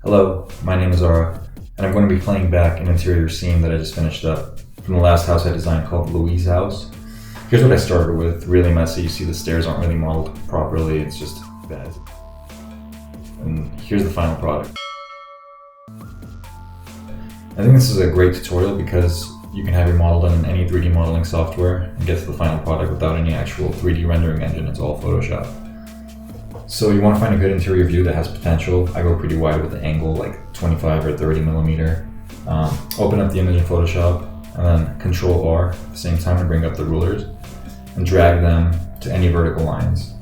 Hello, my name is Ara, and I'm going to be playing back an interior scene that I just finished up from the last house I designed called Louise's house. Here's what I started with, really messy. You see the stairs aren't really modeled properly, it's just bad. And here's the final product. I think this is a great tutorial because you can have your model done in any 3D modeling software and get to the final product without any actual 3D rendering engine. It's all Photoshop. So you want to find a good interior view that has potential. I go pretty wide with the angle, like 25 or 30 millimeter. Open up the image in Photoshop and then Control R at the same time to bring up the rulers and drag them to any vertical lines.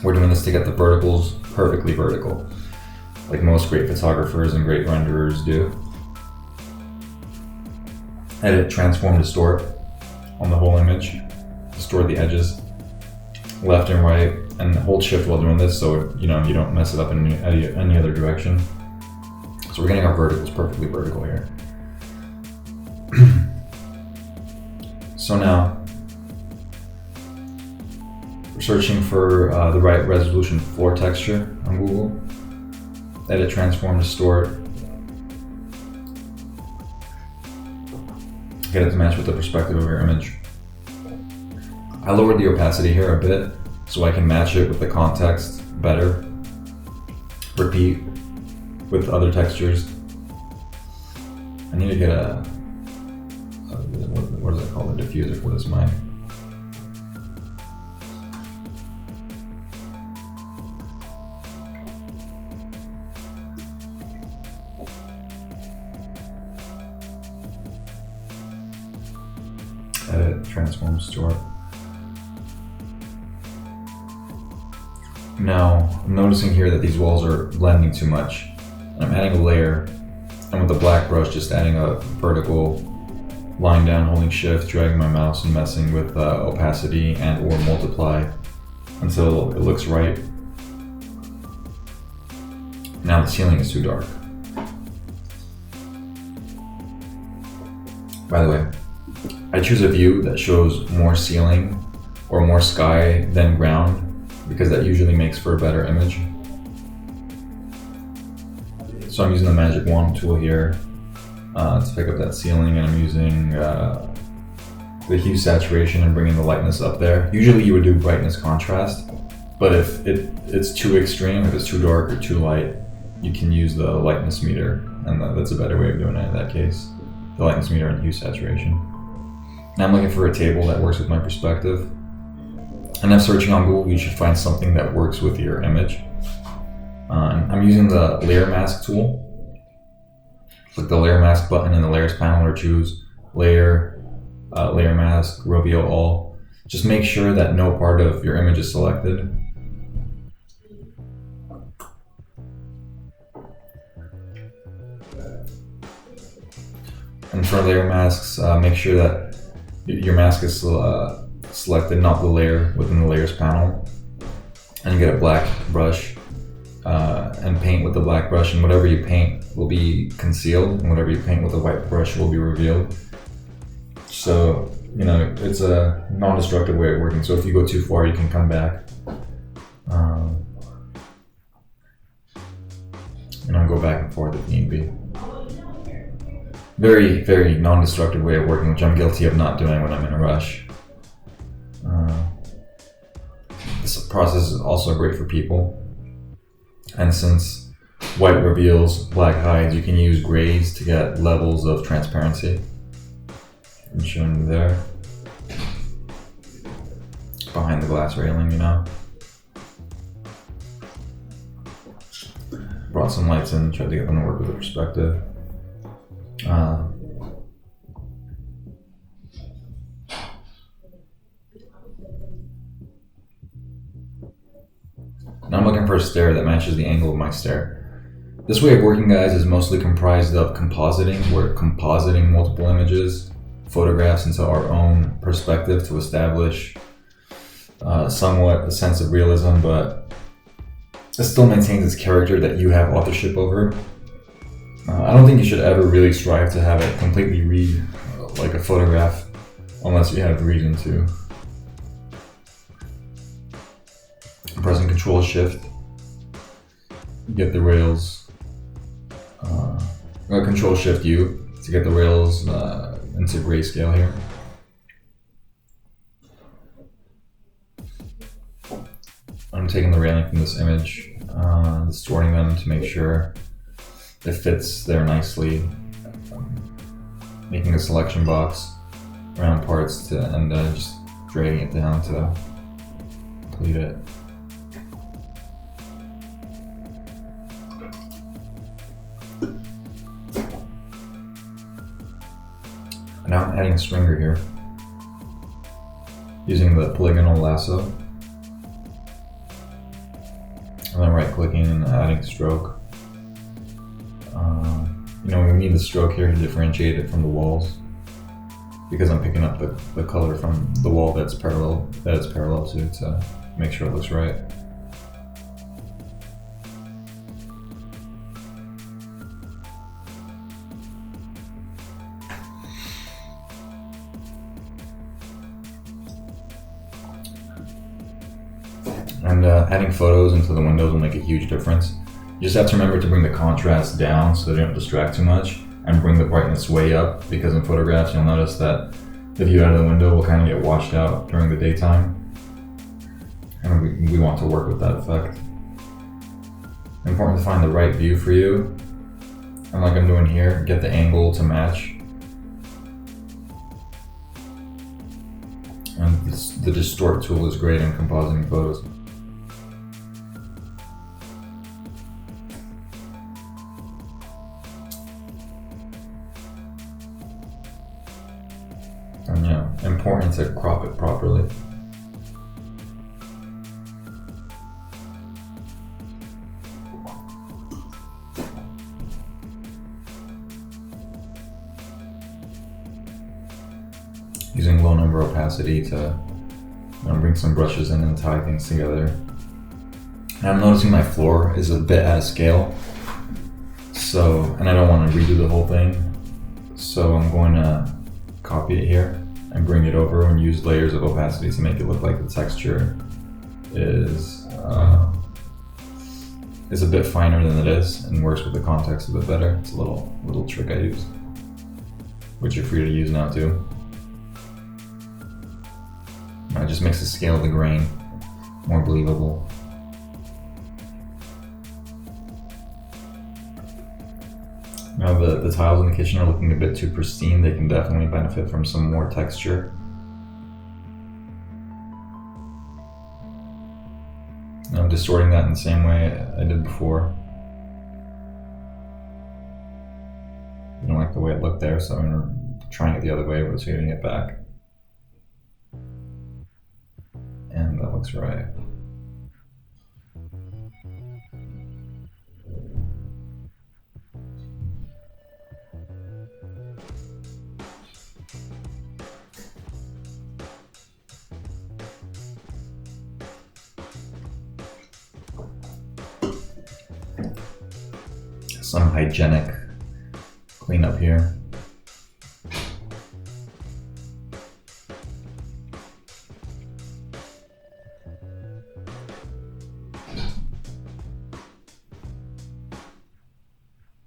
We're doing this to get the verticals perfectly vertical, like most great photographers and great renderers do. Edit, transform, distort on the whole image. Distort the edges, left and right, and hold shift while doing this so you don't mess it up in any other direction. So we're getting our verticals perfectly vertical here. So now we're searching for the right resolution floor texture on Google. Edit, transform, distort. Get it to match with the perspective of your image. I lowered the opacity here a bit so I can match it with the context better. Repeat with other textures. I need to get what is it called? A diffuser for this mic. Edit, transform, distort. Now, I'm noticing here that these walls are blending too much. I'm adding a layer, and with the black brush, just adding a vertical line down, holding shift, dragging my mouse and messing with opacity and or multiply until it looks right. Now the ceiling is too dark. By the way, I choose a view that shows more ceiling or more sky than ground because that usually makes for a better image. So I'm using the magic wand tool here to pick up that ceiling, and I'm using the hue saturation and bringing the lightness up there. Usually you would do brightness contrast, but if it's too extreme, if it's too dark or too light, you can use the lightness meter, and that's a better way of doing it in that case. The lightness meter and hue saturation. Now I'm looking for a table that works with my perspective. And I'm searching on Google, you should find something that works with your image. I'm using the layer mask tool. Click the layer mask button in the layers panel or choose layer, layer mask, reveal all. Just make sure that no part of your image is selected. And for layer masks, make sure that your mask is selected, not the layer within the layers panel. And you get a black brush and paint with the black brush, and whatever you paint will be concealed and whatever you paint with the white brush will be revealed. So, it's a non-destructive way of working. So if you go too far, you can come back and go back and forth if need be. Very, very non-destructive way of working, which I'm guilty of not doing when I'm in a rush. This process is also great for people. And since white reveals, black hides, you can use grays to get levels of transparency. I'm showing you there. Behind the glass railing, Brought some lights in, tried to get them to work with the perspective. Now I'm looking for a stair that matches the angle of my stair. This way of working, guys, is mostly comprised of compositing. We're compositing multiple images, photographs into our own perspective to establish somewhat a sense of realism, but it still maintains its character that you have authorship over. I don't think you should ever really strive to have it completely read like a photograph unless you have reason to. I'm pressing Control Shift, get the rails I'm going to Control Shift U to get the rails into grayscale here. I'm taking the railing from this image, distorting them to make sure it fits there nicely, making a selection box around parts and just dragging it down to complete it. Now I'm adding a stringer here, using the polygonal lasso, and then right-clicking and adding stroke. You know, we need the stroke here to differentiate it from the walls, because I'm picking up the color from the wall that it's parallel to make sure it looks right. And adding photos into the windows will make a huge difference. You just have to remember to bring the contrast down so they don't distract too much, and bring the brightness way up, because in photographs you'll notice that the view out of the window will kind of get washed out during the daytime, and we want to work with that effect. Important to find the right view for you, and like I'm doing here, get the angle to match. And the distort tool is great in compositing photos. And yeah, important to crop it properly. Using low number opacity to bring some brushes in and tie things together. And I'm noticing my floor is a bit out of scale, so, and I don't want to redo the whole thing, so I'm going to copy it here and bring it over and use layers of opacity to make it look like the texture is a bit finer than it is and works with the context a bit better. It's a little trick I use, which you're free to use now too. It just makes the scale of the grain more believable. Now the tiles in the kitchen are looking a bit too pristine. They can definitely benefit from some more texture. Now I'm distorting that in the same way I did before. I don't like the way it looked there, so I'm trying it the other way, rotating it back. And that looks right. Some hygienic cleanup here.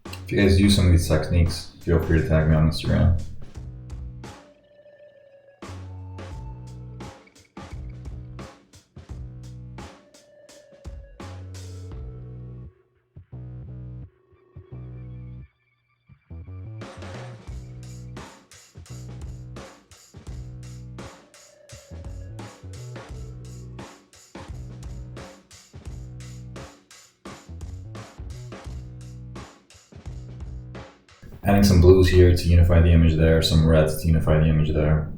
If you guys use some of these techniques, feel free to tag me on Instagram. Adding some blues here to unify the image there, some reds to unify the image there.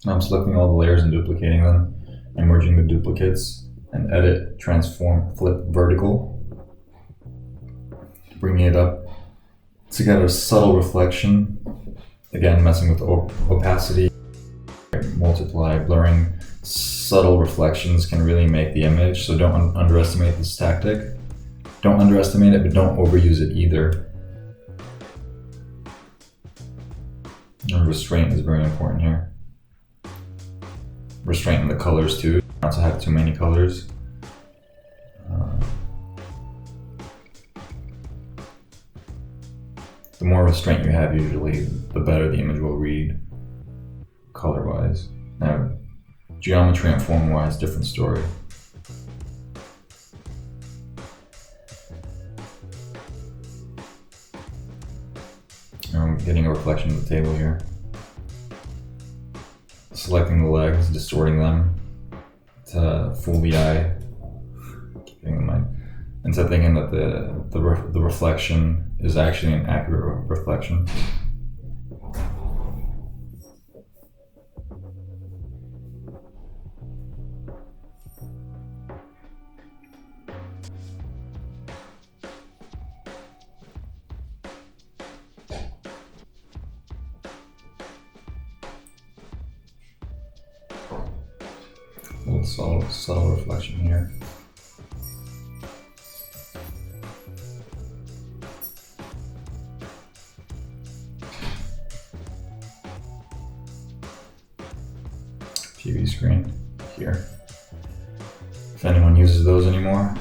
Now I'm selecting all the layers and duplicating them, and merging the duplicates, and edit, transform, flip vertical. Bringing it up to get a subtle reflection. Again, messing with opacity, multiply, blurring. Subtle reflections can really make the image, so don't underestimate this tactic. Don't underestimate it, but don't overuse it either. And restraint is very important here. Restraint in the colors too, not to have too many colors. The more restraint you have, usually, the better the image will read color-wise. Now, geometry and form-wise, different story. I'm getting a reflection of the table here. Selecting the legs, distorting them to fool the eye. Keeping in mind. Instead of thinking that the reflection is actually an accurate reflection. A little subtle reflection here. TV screen here. If anyone uses those anymore.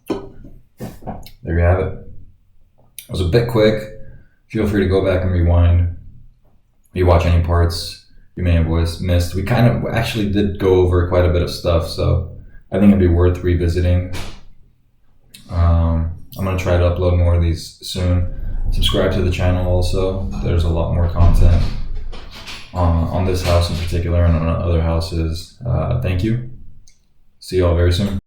There you have it. It was a bit quick. Feel free to go back and rewind. Rewatch any parts you may have missed. We kind of actually did go over quite a bit of stuff, so I think it'd be worth revisiting. I'm going to try to upload more of these soon. Subscribe to the channel also. There's a lot more content on this house in particular and on other houses. Thank you. See you all very soon.